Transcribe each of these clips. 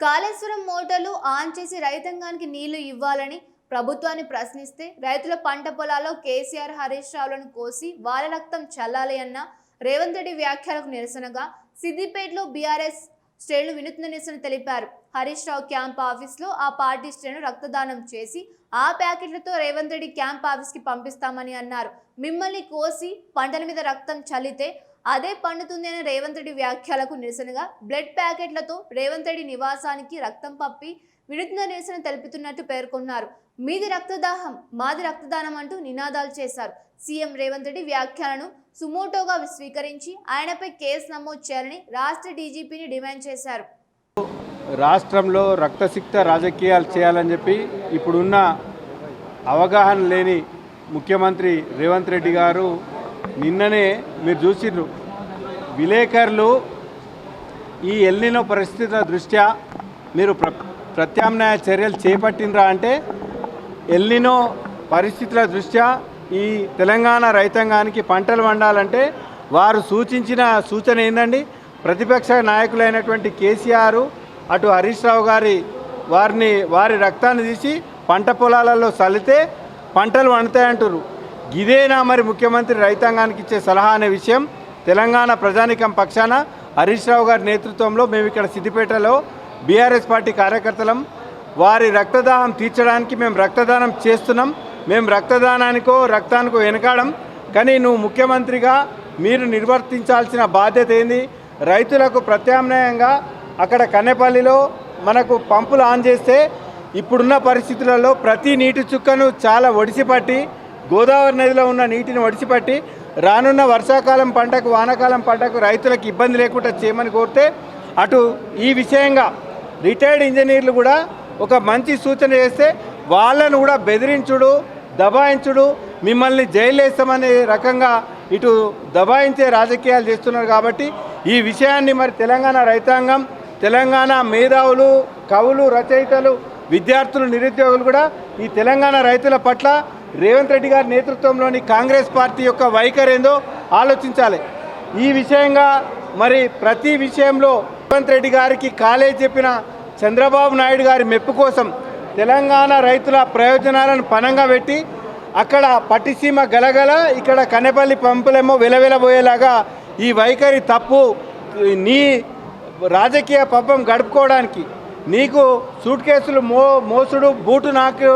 కాళేశ్వరం మోటార్లు ఆన్ చేసి రైతాంగానికి నీళ్లు ఇవ్వాలని ప్రభుత్వాన్ని ప్రశ్నిస్తే రైతుల పంట పొలాల్లో కేసీఆర్ హరీష్ రావులను కోసి వాళ్ళ రక్తం చల్లాలి అన్న రేవంత్ రెడ్డి వ్యాఖ్యలకు నిరసనగా సిద్దిపేటలో బీఆర్ఎస్ శ్రేణులు వినూత్న నిరసన తెలిపారు. హరీష్ రావు క్యాంప్ ఆఫీస్లో ఆ పార్టీ శ్రేణులు రక్తదానం చేసి ఆ ప్యాకెట్లతో రేవంత్ రెడ్డి క్యాంప్ ఆఫీస్కి పంపిస్తామని అన్నారు. మిమ్మల్ని కోసి పంటల మీద రక్తం చల్లితే అదే పండుతుంది అనే రేవంత్ రెడ్డి వ్యాఖ్యలకు నిరసనగా బ్లడ్ ప్యాకెట్లతో రేవంత్ రెడ్డి నివాసానికి రక్తం పప్పి వినూత్న నిరసన తెలుపుతున్నట్టు పేర్కొన్నారు. మీది రక్తదాహం మాది రక్తదానం అంటూ నినాదాలు చేశారు. సీఎం రేవంత్ రెడ్డి వ్యాఖ్యలను సుమోటోగా స్వీకరించి ఆయనపై కేసు నమోదు చేయాలని రాష్ట్ర డీజీపీని డిమాండ్ చేశారు. రాష్ట్రంలో రక్తసిక్త రాజకీయాలు చేయాలని చెప్పి ఇప్పుడున్న అవగాహన లేని ముఖ్యమంత్రి రేవంత్ రెడ్డి గారు నిన్ననే మీరు చూసిర్రు, విలేకరులు ఈ ఎల్నినో పరిస్థితుల దృష్ట్యా మీరు ప్రత్యామ్నాయ చర్యలు చేపట్టినరా అంటే ఎల్నినో పరిస్థితుల దృష్ట్యా ఈ తెలంగాణ రైతాంగానికి పంటలు పండాలంటే వారు సూచించిన సూచన ఏందండి, ప్రతిపక్ష నాయకులైనటువంటి కేసీఆర్ అటు హరీష్ రావు గారి వారి రక్తాన్ని తీసి పంట పొలాలలో చల్లితే పంటలు పండుతాయంటారు. ఇదేనా మరి ముఖ్యమంత్రి రైతాంగానికి ఇచ్చే సలహా అనే విషయం తెలంగాణ ప్రజానికం పక్షాన హరీష్ రావు గారి నేతృత్వంలో మేము ఇక్కడ సిద్దిపేటలో బీఆర్ఎస్ పార్టీ కార్యకర్తలం. వారి రక్తదాహం తీర్చడానికి మేము రక్తదానం చేస్తున్నాం. మేము రక్తానికో వెనకాడం. కానీ నువ్వు ముఖ్యమంత్రిగా మీరు నిర్వర్తించాల్సిన బాధ్యత ఏంది? రైతులకు ప్రత్యామ్నాయంగా అక్కడ కన్నెపల్లిలో మనకు పంపులు ఆన్ చేస్తే ఇప్పుడున్న పరిస్థితులలో ప్రతి నీటి చుక్కను చాలా ఒడిసిపట్టి గోదావరి నదిలో ఉన్న నీటిని ఒడిసిపట్టి రానున్న వర్షాకాలం పంటకు వానాకాలం పంటకు రైతులకు ఇబ్బంది లేకుండా చేయమని కోరితే అటు ఈ విషయంగా రిటైర్డ్ ఇంజనీర్లు కూడా ఒక మంచి సూచన చేస్తే వాళ్ళను కూడా బెదిరించుడు దబాయించుడు మిమ్మల్ని జైలు వేస్తామనే రకంగా ఇటు దబాయించే రాజకీయాలు చేస్తున్నారు. కాబట్టి ఈ విషయాన్ని మరి తెలంగాణ రైతాంగం, తెలంగాణ మేధావులు, కవులు, రచయితలు, విద్యార్థులు, నిరుద్యోగులు కూడా ఈ తెలంగాణ రైతుల పట్ల రేవంత్ రెడ్డి గారి నేతృత్వంలోని కాంగ్రెస్ పార్టీ యొక్క వైఖరి ఏందో ఆలోచించాలి. ఈ విషయంగా మరి ప్రతి విషయంలో రేవంత్ రెడ్డి గారికి కాలేజీ చెప్పిన చంద్రబాబు నాయుడు గారి మెప్పు కోసం తెలంగాణ రైతుల ప్రయోజనాలను పణంగా పెట్టి అక్కడ పట్టిసీమ గలగల ఇక్కడ కన్నెపల్లి పంపులేమో వెలవెలబోయేలాగా ఈ వైఖరి తప్పు. నీ రాజకీయ పబ్బం గడుపుకోవడానికి నీకు సూట్ కేసులు మోసుడు బూటు నాకు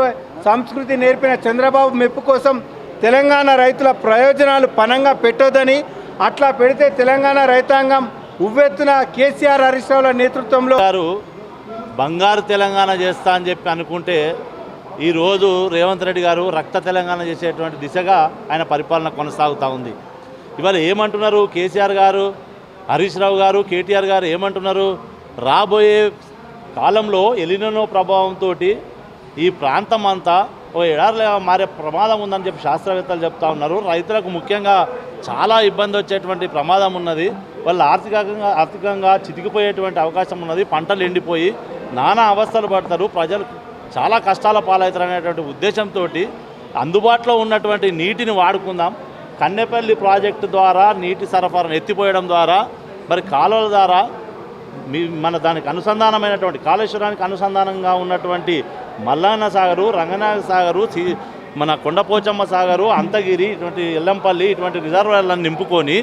సంస్కృతి నేర్పిన చంద్రబాబు మెప్పు కోసం తెలంగాణ రైతుల ప్రయోజనాలు పణంగా పెట్టొద్దని, అట్లా పెడితే తెలంగాణ రైతాంగం ఉవ్వెత్తున కేసీఆర్ హరీష్ రావుల నేతృత్వంలో బంగారు తెలంగాణ చేస్తా అని చెప్పి అనుకుంటే ఈరోజు రేవంత్ రెడ్డి గారు రక్త తెలంగాణ చేసేటువంటి దిశగా ఆయన పరిపాలన కొనసాగుతూ ఉంది. ఇవాళ ఏమంటున్నారు కేసీఆర్ గారు, హరీష్ రావు గారు, కేటీఆర్ గారు ఏమంటున్నారు? రాబోయే కాలంలో ఎలినో ప్రభావంతో ఈ ప్రాంతం అంతా ఓ ఎడారిగా మారే ప్రమాదం ఉందని చెప్పి శాస్త్రవేత్తలు చెప్తా ఉన్నారు. రైతులకు ముఖ్యంగా చాలా ఇబ్బంది వచ్చేటువంటి ప్రమాదం ఉన్నది. వాళ్ళు ఆర్థికంగా చితికిపోయేటువంటి అవకాశం ఉన్నది. పంటలు ఎండిపోయి నానా అవస్థలు పడతారు, ప్రజలు చాలా కష్టాల పాలవుతారు అనేటువంటి ఉద్దేశంతో అందుబాటులో ఉన్నటువంటి నీటిని వాడుకుందాం, కన్నెపల్లి ప్రాజెక్టు ద్వారా నీటి సరఫరాను ఎత్తిపోయడం ద్వారా మరి కాలువల ద్వారా మన దానికి అనుసంధానమైనటువంటి కాళేశ్వరానికి అనుసంధానంగా ఉన్నటువంటి మల్లన్న సాగరు, రంగనాయక సాగరు, మన కొండపోచమ్మ సాగరు, అంతగిరి, ఇటువంటి ఎల్లంపల్లి ఇటువంటి రిజర్వాయర్లను నింపుకొని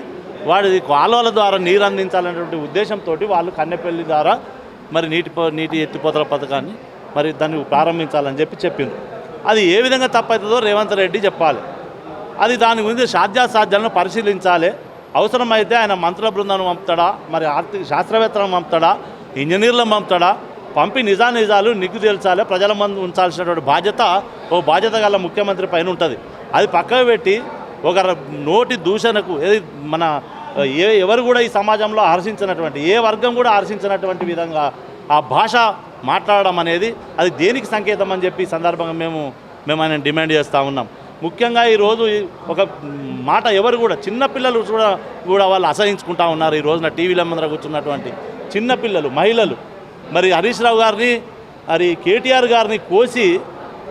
వాడి కాలువల ద్వారా నీరు అందించాలనేటువంటి ఉద్దేశంతో వాళ్ళు కన్నెపల్లి ద్వారా మరి నీటి ఎత్తిపోతల పథకాన్ని మరి దాన్ని ప్రారంభించాలని చెప్పిండ్రు. అది ఏ విధంగా తప్పవుతుందో రేవంత్ రెడ్డి చెప్పాలి. అది దాని గురించి సాధ్యాసాధ్యాలను పరిశీలించాలి. అవసరమైతే ఆయన మంత్రుల బృందాన్ని పంపుతాడా, మరి ఆర్థిక శాస్త్రవేత్తలను పంపుతాడా, ఇంజనీర్లను పంపుతాడా, పంపి నిజాలు నిగ్గు తేల్చాలి. ప్రజల ముందు ఉంచాల్సినటువంటి బాధ్యత గల ముఖ్యమంత్రి పైన ఉంటుంది. అది పక్కకు పెట్టి ఒక నోటి దూషణకు మన ఎవరు కూడా ఈ సమాజంలో హర్షించినటువంటి ఏ వర్గం కూడా హర్షించినటువంటి విధంగా ఆ భాష మాట్లాడడం అనేది అది దేనికి సంకేతం అని చెప్పి సందర్భంగా మేము ఆయన డిమాండ్ చేస్తూ ఉన్నాం. ముఖ్యంగా ఈరోజు ఒక మాట ఎవరు కూడా చిన్నపిల్లలు కూడా వాళ్ళు అసహించుకుంటా ఉన్నారు. ఈ రోజున టీవీల ముందర కూర్చున్నటువంటి చిన్నపిల్లలు, మహిళలు మరి హరీష్ రావు గారిని మరి కేటీఆర్ గారిని కోసి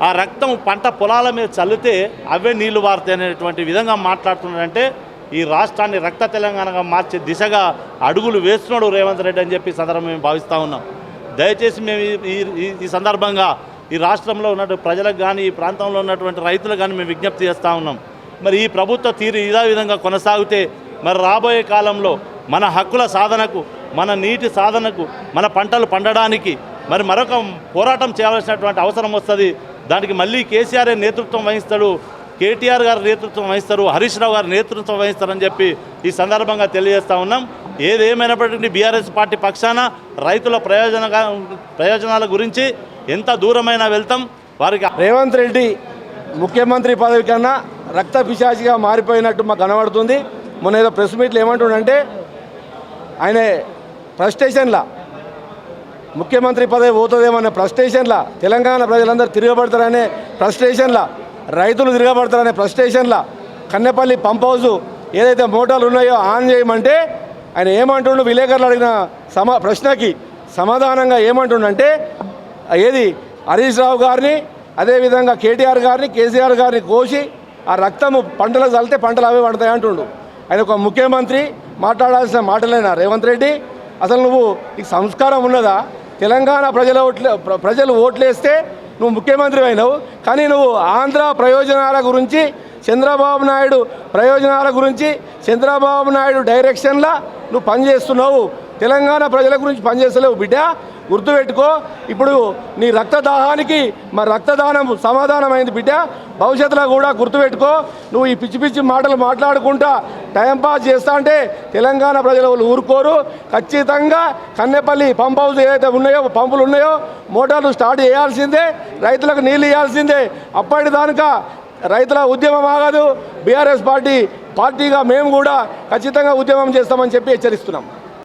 ఆ రక్తం పంట పొలాల మీద చల్లితే అవే నీళ్లు వారుతాయి అనేటువంటి విధంగా మాట్లాడుతున్నారంటే ఈ రాష్ట్రాన్ని రక్త తెలంగాణగా మార్చే దిశగా అడుగులు వేస్తున్నాడు రేవంత్ రెడ్డి అని చెప్పి సందర్భం మేము భావిస్తూ ఉన్నాం. దయచేసి మేము ఈ సందర్భంగా ఈ రాష్ట్రంలో ఉన్న ప్రజలకు కానీ ఈ ప్రాంతంలో ఉన్నటువంటి రైతులకు కానీ మేము విజ్ఞప్తి చేస్తూ ఉన్నాం. మరి ఈ ప్రభుత్వ తీరు ఇదే విధంగా కొనసాగితే మరి రాబోయే కాలంలో మన హక్కుల సాధనకు, మన నీటి సాధనకు, మన పంటలు పండడానికి మరి మరొక పోరాటం చేయాల్సినటువంటి అవసరం వస్తుంది. దానికి మళ్ళీ కేసీఆర్ నేతృత్వం వహిస్తాడు, కేటీఆర్ గారు నేతృత్వం వహిస్తారు, హరీష్ రావు గారు నేతృత్వం వహిస్తారని చెప్పి ఈ సందర్భంగా తెలియజేస్తూ ఉన్నాం. ఏదేమైనప్పటికీ బీఆర్ఎస్ పార్టీ పక్షాన రైతుల ప్రయోజనాల గురించి ఎంత దూరమైనా వెళ్తాం. వారికి రేవంత్ రెడ్డి ముఖ్యమంత్రి పదవి కన్నా రక్త పిశాచిగా మారిపోయినట్టు మాకు కనబడుతుంది. మొన్న ఏదో ప్రెస్ మీట్లు ఏమంటుండంటే ఆయన ఫ్రస్ట్రేషన్లా ముఖ్యమంత్రి పదవి పోతుందేమన్న ఫ్రస్ట్రేషన్లా, తెలంగాణ ప్రజలందరూ తిరగబడతారనే ఫ్రస్ట్రేషన్లా, రైతులు తిరగబడతారనే ఫ్రస్ట్రేషన్లా కన్నెపల్లి పంప్ హౌస్ ఏదైతే మోటార్లు ఉన్నాయో ఆన్ చేయమంటే ఆయన ఏమంటుండు, విలేకరులు అడిగిన ప్రశ్నకి సమాధానంగా ఏమంటుండంటే ఏది హరీష్ రావు గారిని, అదేవిధంగా కేటీఆర్ గారిని, కేసీఆర్ గారిని కోసి ఆ రక్తము పంటలకు చల్లితే పంటలు అవే పడతాయి అంటుండు. ఆయన ఒక ముఖ్యమంత్రి మాట్లాడాల్సిన మాటలేనా రేవంత్ రెడ్డి? అసలు నువ్వు నీకు సంస్కారం ఉన్నదా? తెలంగాణ ప్రజలు ఓట్లేస్తే నువ్వు ముఖ్యమంత్రి అయినావు, కానీ నువ్వు ఆంధ్ర ప్రయోజనాల గురించి, చంద్రబాబు నాయుడు ప్రయోజనాల గురించి, చంద్రబాబు నాయుడు డైరెక్షన్లా నువ్వు పనిచేస్తున్నావు. తెలంగాణ ప్రజల గురించి పనిచేస్తలేవు బిడ్డ, గుర్తుపెట్టుకో. ఇప్పుడు నీ రక్తదాహానికి మరి రక్తదానం సమాధానమైంది బిడ్డ. భవిష్యత్తులో కూడా గుర్తుపెట్టుకో. నువ్వు ఈ పిచ్చి పిచ్చి మాటలు మాట్లాడుకుంటా టైంపాస్ చేస్తా అంటే తెలంగాణ ప్రజలు ఊరుకోరు. ఖచ్చితంగా కన్నెపల్లి పంప్ హౌస్ ఏదైతే ఉన్నాయో, పంపులు ఉన్నాయో, మోటార్లు స్టార్ట్ చేయాల్సిందే, రైతులకు నీళ్ళు ఇవ్వాల్సిందే. అప్పటిదానిక రైతుల ఉద్యమం ఆగదు. బీఆర్ఎస్ పార్టీగా మేము కూడా ఖచ్చితంగా ఉద్యమం చేస్తామని చెప్పి హెచ్చరిస్తున్నాం.